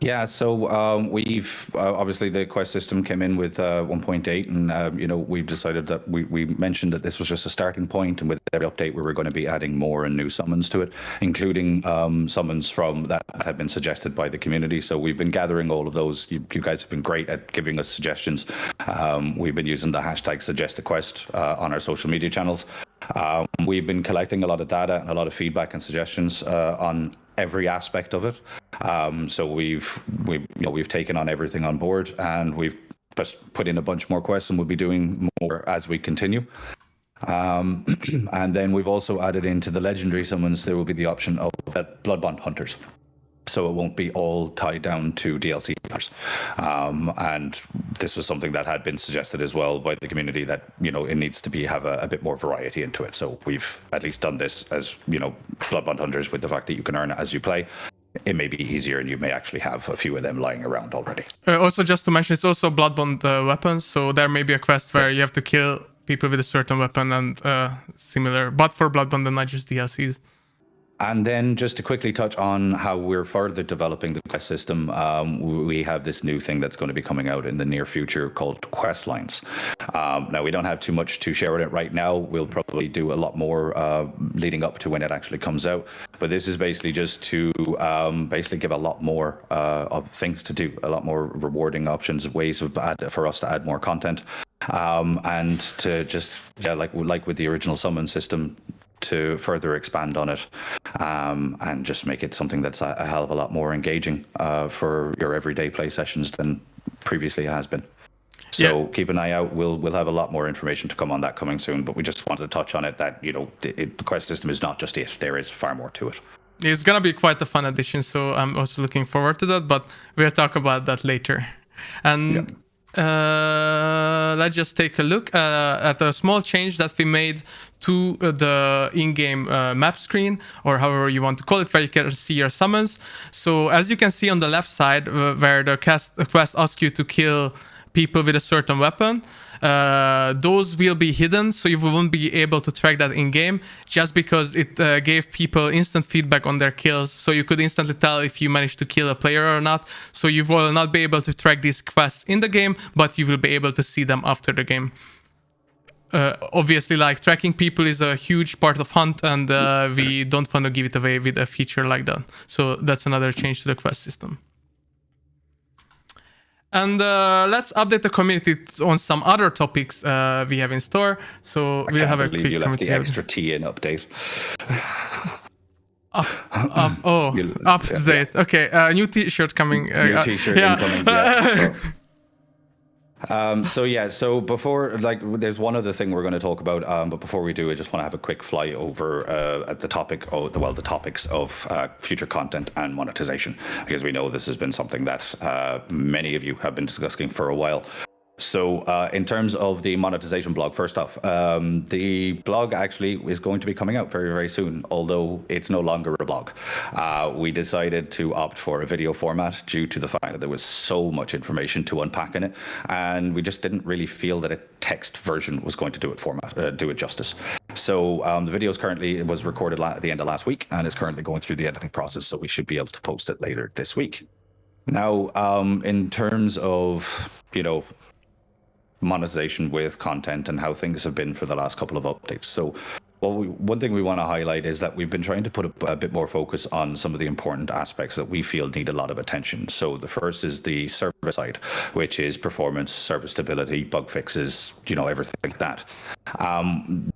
Yeah, so we've obviously the quest system came in with 1.8, and we've decided that we mentioned that this was just a starting point, and with every update we were going to be adding more and new summons to it, including summons from that had been suggested by the community. So we've been gathering all of those. You guys have been great at giving us suggestions. We've been using the hashtag #SuggestAQuest on our social media channels. We've been collecting a lot of data and a lot of feedback and suggestions on every aspect of it. So we've taken on everything on board, and we've just put in a bunch more quests, and we'll be doing more as we continue. And then we've also added into the legendary summons, there will be the option of blood bond hunters. So it won't be all tied down to DLC hunters. And this was something that had been suggested as well by the community, that it needs to have a bit more variety into it. So we've at least done this as blood bond hunters, with the fact that you can earn it as you play. It may be easier, and you may actually have a few of them lying around already. Also, just to mention, it's also blood bond weapons. So there may be a quest where you have to kill people with a certain weapon and similar, but for blood bond and not just DLCs. And then just to quickly touch on how we're further developing the quest system, we have this new thing that's going to be coming out in the near future called quest lines. Now, we don't have too much to share with it right now. We'll probably do a lot more leading up to when it actually comes out. But this is basically just to basically give a lot more of things to do, a lot more rewarding options, ways for us to add more content, and to just, like with the original summon system, to further expand on it, and just make it something that's a hell of a lot more engaging for your everyday play sessions than previously has been. So keep an eye out. We'll have a lot more information to come on that coming soon, but we just wanted to touch on it, that the quest system is not just it. There is far more to it. It's gonna be quite a fun addition, so I'm also looking forward to that, but we'll talk about that later. And let's just take a look at a small change that we made to the in-game map screen, or however you want to call it, where you can see your summons. So as you can see on the left side, where the quest asks you to kill people with a certain weapon, those will be hidden, so you won't be able to track that in-game, just because it gave people instant feedback on their kills, so you could instantly tell if you managed to kill a player or not. So you will not be able to track these quests in the game, but you will be able to see them after the game. Obviously, like, tracking people is a huge part of Hunt, and we don't want to give it away with a feature like that. So that's another change to the quest system. And let's update the community on some other topics we have in store. So we'll have a quick you left the extra T in update. Up to date. Yeah. Okay, new T-shirt coming. New T-shirt incoming. Yeah. So before, there's one other thing we're going to talk about, but before we do, I just want to have a quick fly over at the topics of future content and monetization, because we know this has been something that many of you have been discussing for a while. So in terms of the monetization blog, first off, the blog actually is going to be coming out very, very soon, although it's no longer a blog. We decided to opt for a video format due to the fact that there was so much information to unpack in it, and we just didn't really feel that a text version was going to do it justice. So the video was recorded at the end of last week, and is currently going through the editing process, so we should be able to post it later this week. Now, in terms of, monetization with content and how things have been for the last couple of updates. So one thing we want to highlight is that we've been trying to put a bit more focus on some of the important aspects that we feel need a lot of attention. So the first is the server side, which is performance, server stability, bug fixes, everything like that.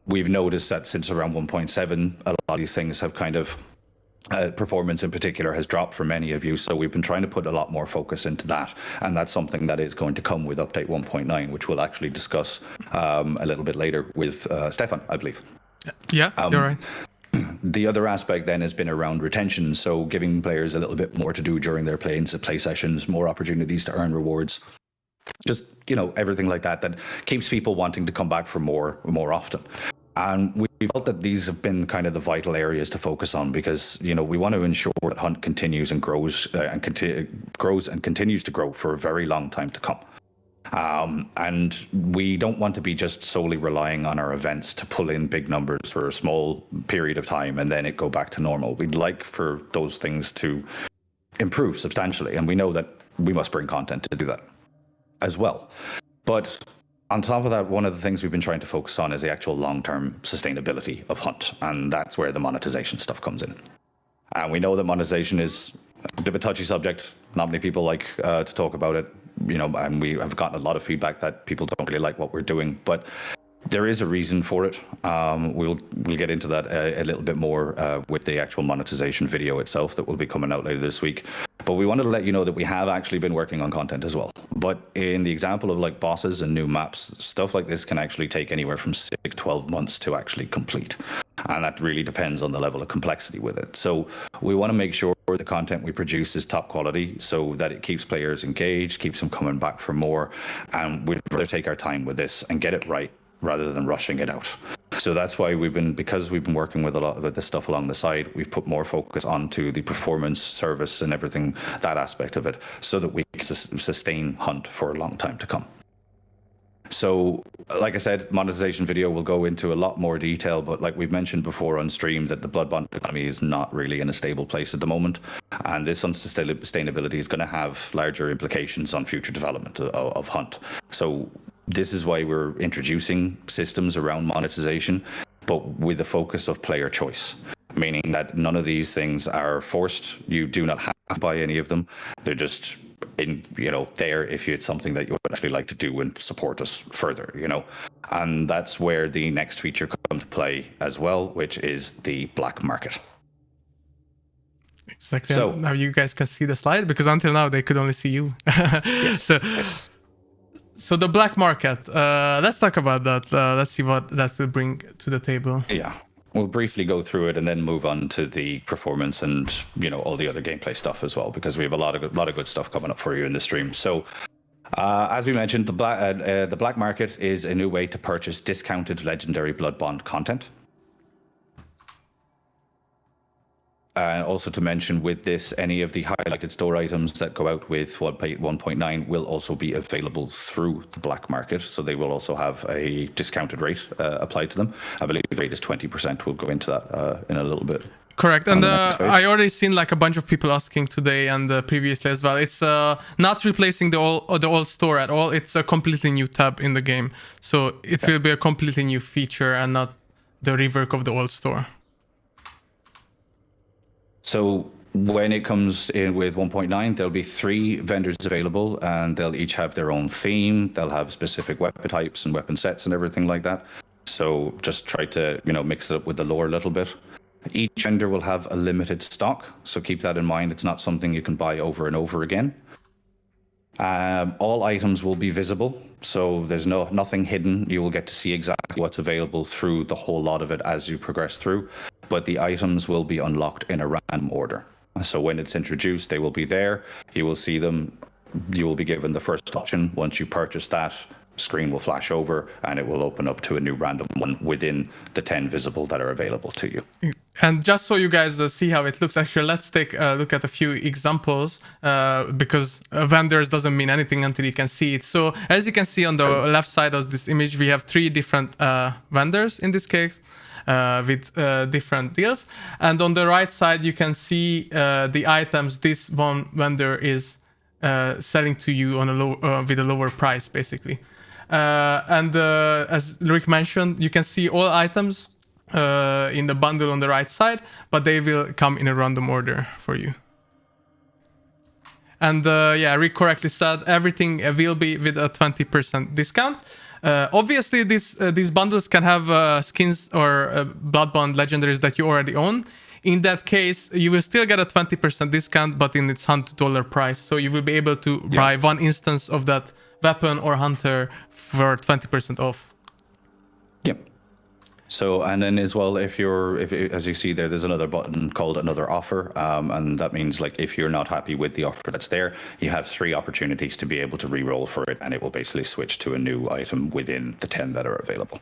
We've noticed that since around 1.7, a lot of these things have kind of performance in particular has dropped for many of you, so we've been trying to put a lot more focus into that, and that's something that is going to come with update 1.9, which we'll actually discuss a little bit later with Stefan, I believe. Yeah, you're right. The other aspect then has been around retention, so giving players a little bit more to do during their play sessions, more opportunities to earn rewards, just everything like that keeps people wanting to come back for more often. And we felt that these have been kind of the vital areas to focus on, because we want to ensure that Hunt continues and grows and continues to grow for a very long time to come. And we don't want to be just solely relying on our events to pull in big numbers for a small period of time and then it go back to normal. We'd like for those things to improve substantially, and we know that we must bring content to do that as well. But on top of that, one of the things we've been trying to focus on is the actual long-term sustainability of Hunt, and that's where the monetization stuff comes in. And we know that monetization is a bit of a touchy subject. Not many people like to talk about it, and we have gotten a lot of feedback that people don't really like what we're doing, but there is a reason for it. We'll get into that a little bit more with the actual monetization video itself that will be coming out later this week. But we wanted to let you know that we have actually been working on content as well. But in the example of like bosses and new maps, stuff like this can actually take anywhere from 6 to 12 months to actually complete. And that really depends on the level of complexity with it. So we want to make sure the content we produce is top quality so that it keeps players engaged, keeps them coming back for more. And we'd rather take our time with this and get it right rather than rushing it out. So that's why because we've been working with a lot of this stuff along the side, we've put more focus onto the performance, service, and everything, that aspect of it, so that we can sustain Hunt for a long time to come. So, like I said, monetization video will go into a lot more detail, but like we've mentioned before on stream, that the Blood Bond economy is not really in a stable place at the moment, and this unsustainability is going to have larger implications on future development of Hunt. So this is why we're introducing systems around monetization, but with the focus of player choice, meaning that none of these things are forced. You do not have to buy any of them. They're just there if it's something that you would actually like to do and support us further, And that's where the next feature comes to play as well, which is the black market. Exactly. So now you guys can see the slide, because until now they could only see you. Yes. So the black market, let's talk about that. Let's see what that will bring to the table. Yeah. We'll briefly go through it and then move on to the performance and all the other gameplay stuff as well, because we have a lot of good stuff coming up for you in the stream. So, as we mentioned, the black market is a new way to purchase discounted legendary Blood Bond content. And also to mention with this, any of the highlighted store items that go out with 1.9 will also be available through the black market. So they will also have a discounted rate applied to them. I believe the rate is 20%. We'll go into that in a little bit. Correct. And I already seen like a bunch of people asking today and previously as well. It's not replacing the old store at all. It's a completely new tab in the game. So it will be a completely new feature and not the rework of the old store. So when it comes in with 1.9, there'll be 3 vendors available, and they'll each have their own theme. They'll have specific weapon types and weapon sets and everything like that. So just try to, mix it up with the lore a little bit. Each vendor will have a limited stock, so keep that in mind. It's not something you can buy over and over again. All items will be visible, so there's nothing hidden. You will get to see exactly what's available through the whole lot of it as you progress through. But the items will be unlocked in a random order. So when it's introduced, they will be there. You will see them. You will be given the first option. Once you purchase that, screen will flash over and it will open up to a new random one within the 10 visible that are available to you. And just so you guys see how it looks, actually, let's take a look at a few examples, because vendors doesn't mean anything until you can see it. So as you can see on the left side of this image, we have 3 different vendors in this case. With different deals, and on the right side you can see the items this one vendor is selling to you on with a lower price, basically. And as Rick mentioned, you can see all items in the bundle on the right side, but they will come in a random order for you. And Rick correctly said everything will be with a 20% discount. Obviously, these bundles can have skins or Blood Bond legendaries that you already own. In that case, you will still get a 20% discount, but in its $100 price. So you will be able to buy one instance of that weapon or hunter for 20% off. Yep. So, and then as well, if as you see there's another button called another offer, and that means like if you're not happy with the offer that's there, you have 3 opportunities to be able to re-roll for it, and it will basically switch to a new item within the 10 that are available.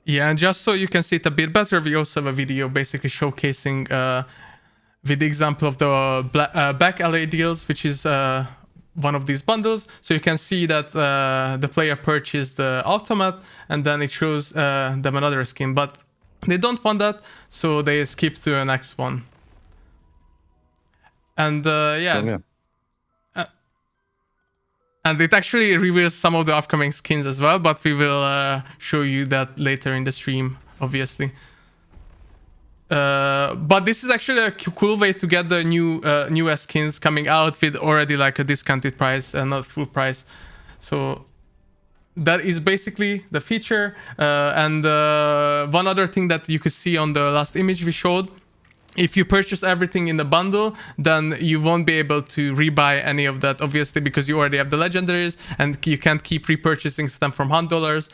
Yeah, and just so you can see it a bit better, we also have a video basically showcasing with the example of the back alley deals, which is one of these bundles. So you can see that the player purchased the ultimate, and then it shows them another skin, but they don't want that, so they skip to the next one. And yeah. Oh, yeah. And it actually reveals some of the upcoming skins as well, but we will show you that later in the stream, obviously. But this is actually a cool way to get the newest skins coming out with already like a discounted price and not full price. So that is basically the feature. And one other thing that you could see on the last image we showed, if you purchase everything in the bundle, then you won't be able to rebuy any of that, obviously, because you already have the legendaries and you can't keep repurchasing them from $100.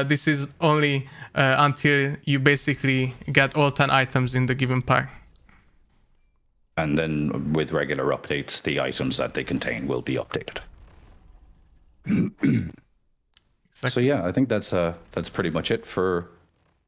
This is only until you basically get all 10 items in the given pack. And then with regular updates, the items that they contain will be updated. Exactly. So yeah, I think that's pretty much it for